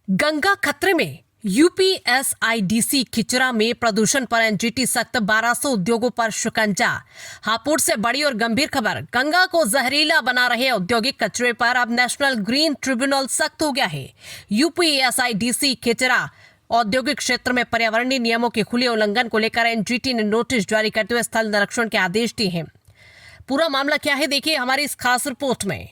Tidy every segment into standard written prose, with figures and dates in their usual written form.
गंगा खतरे में। यूपीएसआईडीसी खिचरा में प्रदूषण पर एनजीटी सख्त, 1200 उद्योगों पर शिकंजा। हापुड़ से बड़ी और गंभीर खबर, गंगा को जहरीला बना रहे औद्योगिक कचरे पर अब नेशनल ग्रीन ट्रिब्यूनल सख्त हो गया है। यूपीएसआईडीसी खिचरा औद्योगिक क्षेत्र में पर्यावरणीय नियमों के खुले उल्लंघन को लेकर एनजीटी ने नोटिस जारी करते हुए स्थल निरीक्षण के आदेश दिए हैं। पूरा मामला क्या है, देखिए हमारी इस खास रिपोर्ट में।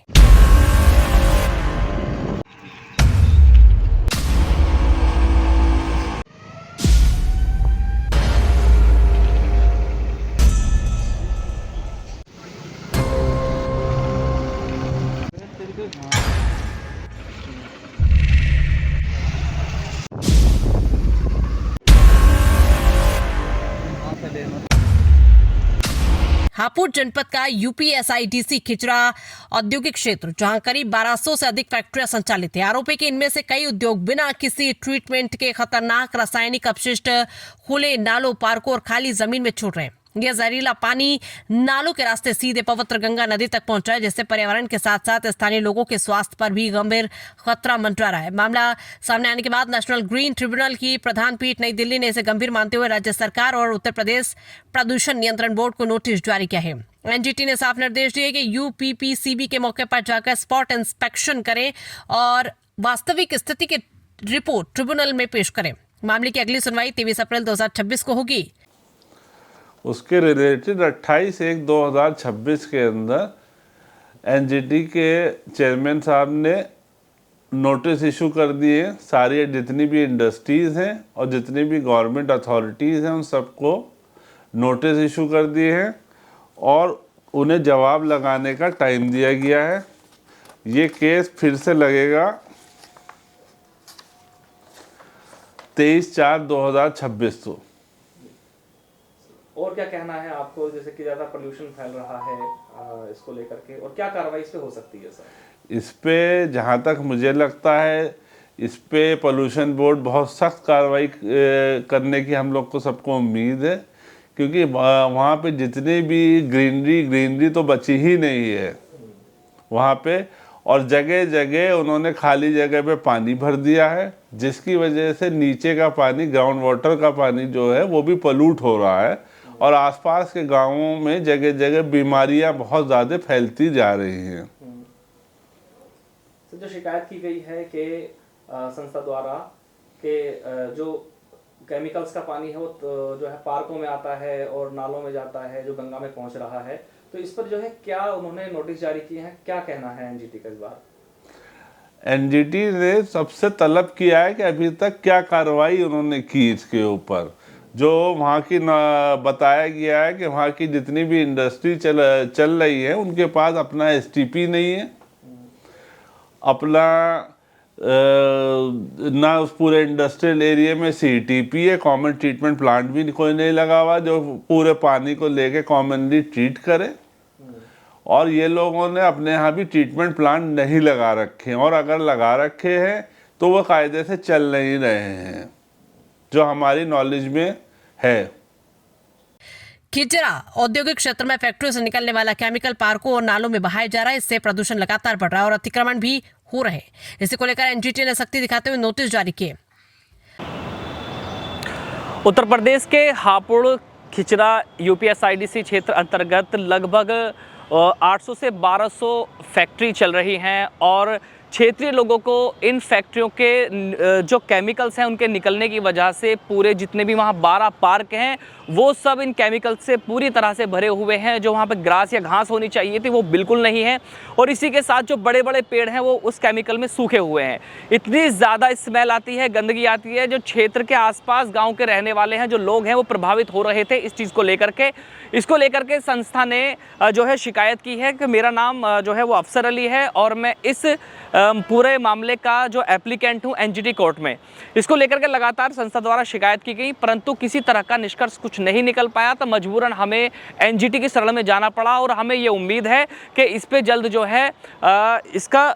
हापुड़ जनपद का यूपीएसआईडीसी खिचरा औद्योगिक क्षेत्र, जहां करीब 1200 से अधिक फैक्ट्रियां संचालित है। आरोप है कि इनमें से कई उद्योग बिना किसी ट्रीटमेंट के खतरनाक रासायनिक अपशिष्ट खुले नालों, पार्कों और खाली जमीन में छोड़ रहे हैं। यह जहरीला पानी नालों के रास्ते सीधे पवित्र गंगा नदी तक पहुंचा है, जिससे पर्यावरण के साथ साथ स्थानीय लोगों के स्वास्थ्य पर भी गंभीर खतरा मंडरा रहा है। मामला सामने आने के बाद नेशनल ग्रीन ट्रिब्यूनल की प्रधान पीठ नई दिल्ली ने इसे गंभीर मानते हुए राज्य सरकार और उत्तर प्रदेश प्रदूषण नियंत्रण बोर्ड को नोटिस जारी किया है। एनजीटी ने साफ निर्देश दिए कि यूपीपीसीबी के मौके पर जाकर स्पॉट इंस्पेक्शन करें और वास्तविक स्थिति की रिपोर्ट ट्रिब्यूनल में पेश करें। मामले की अगली सुनवाई 23 अप्रैल 2026 को होगी। उसके रिलेटेड 28/1/2026 के अंदर एनजीटी के चेयरमैन साहब ने नोटिस इशू कर दिए। सारी जितनी भी इंडस्ट्रीज़ हैं और जितनी भी गवर्नमेंट अथॉरिटीज़ हैं उन सबको नोटिस इशू कर दिए हैं और उन्हें जवाब लगाने का टाइम दिया गया है। ये केस फिर से लगेगा 23/4/2026 को। और क्या कहना है आपको, जैसे कि ज़्यादा पोल्यूशन फैल रहा है इसको लेकर के, और क्या कार्रवाई इस पे हो सकती है सर? इस पे जहाँ तक मुझे लगता है, इस पे पोल्यूशन बोर्ड बहुत सख्त कार्रवाई करने की हम लोग को सबको उम्मीद है, क्योंकि वहाँ पे जितनी भी ग्रीनरी तो बची ही नहीं है वहाँ पे, और जगह जगह उन्होंने खाली जगह पे पानी भर दिया है, जिसकी वजह से नीचे का पानी, ग्राउंड वाटर का पानी जो है वो भी पलूट हो रहा है और आसपास के गांवों में जगह जगह बीमारियां बहुत ज़्यादा फैलती जा रही हैं। जो शिकायत की गई है कि संस्था द्वारा कि जो केमिकल्स का पानी है वो जो है पार्कों में आता है और नालों में जाता है, जो गंगा में पहुंच रहा है, तो इस पर जो है क्या उन्होंने नोटिस जारी किए हैं, क्या कहना है एनजीटी का इस बार? एनजीटी ने सबसे तलब किया है कि अभी तक क्या कार्रवाई उन्होंने की इसके ऊपर। जो वहाँ की बताया गया है कि वहाँ की जितनी भी इंडस्ट्री चल रही है उनके पास अपना एसटीपी नहीं है, अपना ना उस पूरे इंडस्ट्रियल एरिया में सीटीपी है, कॉमन ट्रीटमेंट प्लांट भी कोई नहीं लगा हुआ जो पूरे पानी को लेके कॉमनली ट्रीट करे। और ये लोगों ने अपने यहाँ भी ट्रीटमेंट प्लांट नहीं लगा रखे हैं, और अगर लगा रखे हैं तो वो कायदे से चल नहीं रहे हैं, जो हमारी नॉलेज में है। खिचरा औद्योगिक क्षेत्र में फैक्ट्रियों से निकलने वाला केमिकल पार्कों और नालों में बहाया जा रहा है। इससे प्रदूषण लगातार बढ़ रहा है और अतिक्रमण भी हो रहे हैं। इसी को लेकर एनजीटी ने सख्ती दिखाते हुए नोटिस जारी किए। उत्तर प्रदेश के हापुड़ खिचरा यूपीएसआईडीसी क्षेत्र अंतर्गत लगभग 800 से 1200 फैक्ट्री चल रही हैं और क्षेत्रीय लोगों को इन फैक्ट्रियों के जो केमिकल्स हैं उनके निकलने की वजह से पूरे जितने भी वहाँ 12 पार्क हैं वो सब इन केमिकल से पूरी तरह से भरे हुए हैं। जो वहाँ पे ग्रास या घास होनी चाहिए थी वो बिल्कुल नहीं है, और इसी के साथ जो बड़े बड़े पेड़ हैं वो उस केमिकल में सूखे हुए हैं। इतनी ज़्यादा स्मेल आती है, गंदगी आती है, जो क्षेत्र के आसपास गाँव के रहने वाले हैं, जो लोग हैं, वो प्रभावित हो रहे थे इस चीज़ को लेकर के। इसको लेकर के संस्था ने जो है शिकायत की है कि मेरा नाम जो है वो अफसर अली है और मैं इस पूरे मामले का जो एप्लीकेंट हूँ एनजीटी कोर्ट में। इसको लेकर के लगातार संस्था द्वारा शिकायत की गई, परंतु किसी तरह का निष्कर्ष कुछ नहीं निकल पाया, तो मजबूरन हमें एनजीटी की शरण में जाना पड़ा और हमें ये उम्मीद है कि इस पे जल्द जो है इसका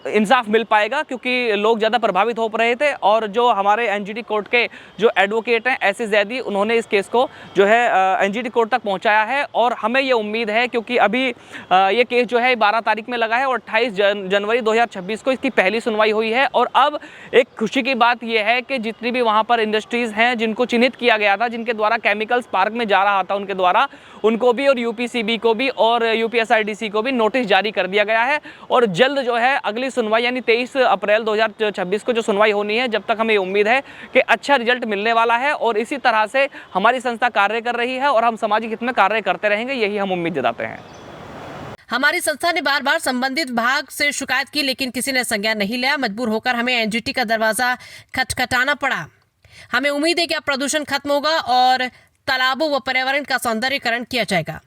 इंसाफ मिल पाएगा, क्योंकि लोग ज़्यादा प्रभावित हो रहे थे। और जो हमारे एनजीटी कोर्ट के जो एडवोकेट हैं एस जैदी, उन्होंने इस केस को जो है एनजीटी कोर्ट तक पहुंचाया है। और हमें ये उम्मीद है, क्योंकि अभी ये केस जो है 12 तारीख में लगा है और 28 जनवरी 2026 को इसकी पहली सुनवाई हुई है। और अब एक खुशी की बात यह है कि जितनी भी वहाँ पर इंडस्ट्रीज़ हैं जिनको चिन्हित किया गया था, जिनके द्वारा केमिकल्स पार्क में जा रहा था, उनके द्वारा उनको भी और यूपीसीबी को भी और यूपीएसआईडीसी को भी नोटिस जारी कर दिया गया है। और जल्द जो है अगली सुनवाई यानी 23 अप्रैल 2026 को जो सुनवाई होनी है, जब तक हमें उम्मीद है कि अच्छा रिजल्ट मिलने वाला है। और इसी तरह से हमारी संस्था कार्य कर रही है और हम सामाजिक हित में कार्य करते रहेंगे, यही हम उम्मीद जताते हैं। हमारी संस्था ने बार बार संबंधित विभाग से शिकायत की, लेकिन किसी ने संज्ञान नहीं लिया। मजबूर होकर हमें एनजीटी का दरवाजा खटखटाना पड़ा। हमें उम्मीद है कि अब प्रदूषण खत्म होगा और तालाबों व पर्यावरण का सौंदर्यीकरण किया जाएगा।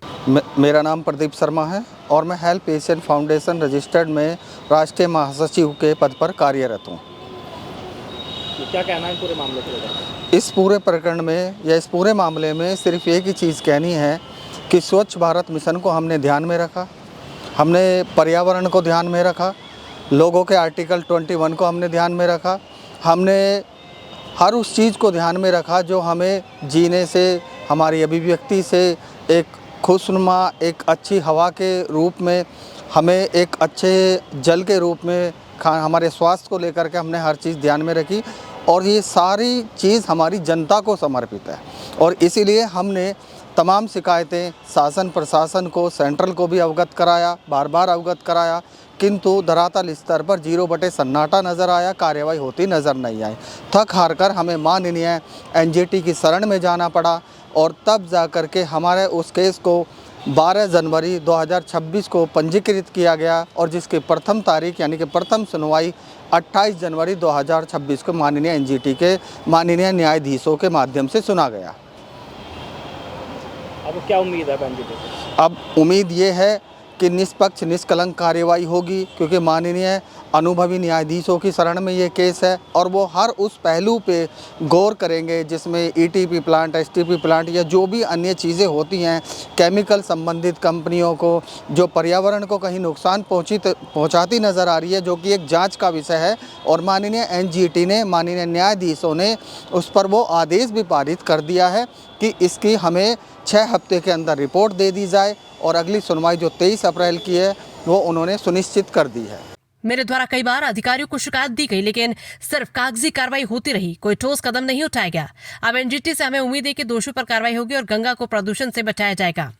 मेरा नाम प्रदीप शर्मा है और मैं हेल्प एशियन फाउंडेशन रजिस्टर्ड में राष्ट्रीय महासचिव के पद पर कार्यरत हूँ। क्या कहना है पूरे मामले को? इस पूरे प्रकरण में या इस पूरे मामले में सिर्फ एक ही चीज़ कहनी है कि स्वच्छ भारत मिशन को हमने ध्यान में रखा, हमने पर्यावरण को ध्यान में रखा, लोगों के आर्टिकल 21 को हमने ध्यान में रखा, हमने हर उस चीज़ को ध्यान में रखा जो हमें जीने से, हमारी अभिव्यक्ति से, एक खुशनुमा एक अच्छी हवा के रूप में, हमें एक अच्छे जल के रूप में, हमारे स्वास्थ्य को लेकर के हमने हर चीज़ ध्यान में रखी। और ये सारी चीज़ हमारी जनता को समर्पित है। और इसीलिए हमने तमाम शिकायतें शासन प्रशासन को, सेंट्रल को भी अवगत कराया, बार बार अवगत कराया, किंतु धरातल स्तर पर 0 बटे सन्नाटा नज़र आया, कार्रवाई होती नज़र नहीं आई। थक हार कर हमें माननीय एनजीटी की शरण में जाना पड़ा और तब जा कर के हमारे उस केस को 12 जनवरी 2026 को पंजीकृत किया गया और जिसकी प्रथम तारीख यानी कि प्रथम सुनवाई 28 जनवरी 2026 को माननीय एनजीटी के माननीय न्यायाधीशों के माध्यम से सुना गया। अब क्या उम्मीद है एनजीटी से? अब उम्मीद ये है कि निष्पक्ष निष्कलंक कार्रवाई होगी, क्योंकि माननीय अनुभवी न्यायाधीशों की शरण में ये केस है और वो हर उस पहलू पे गौर करेंगे जिसमें ईटीपी प्लांट, एसटीपी प्लांट या जो भी अन्य चीज़ें होती हैं केमिकल संबंधित कंपनियों को जो पर्यावरण को कहीं नुकसान पहुंचाती नज़र आ रही है, जो कि एक जांच का विषय है। और माननीय एनजीटी ने, माननीय न्यायाधीशों ने उस पर वो आदेश भी पारित कर दिया है कि इसकी हमें 6 हफ्ते के अंदर रिपोर्ट दे दी जाए और अगली सुनवाई जो 23 अप्रैल की है वो उन्होंने सुनिश्चित कर दी है। मेरे द्वारा कई बार अधिकारियों को शिकायत दी गई, लेकिन सिर्फ कागजी कार्रवाई होती रही, कोई ठोस कदम नहीं उठाया गया। अब एनजीटी से हमें उम्मीद है कि दोषियों पर कार्रवाई होगी और गंगा को प्रदूषण से बचाया जाएगा।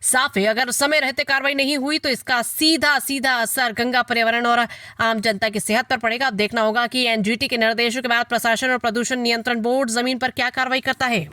साफ है, अगर समय रहते कार्रवाई नहीं हुई तो इसका सीधा सीधा असर गंगा, पर्यावरण और आम जनता की सेहत पर पड़ेगा। अब देखना होगा कि एनजीटी के निर्देशों के बाद प्रशासन और प्रदूषण नियंत्रण बोर्ड जमीन पर क्या कार्रवाई करता है।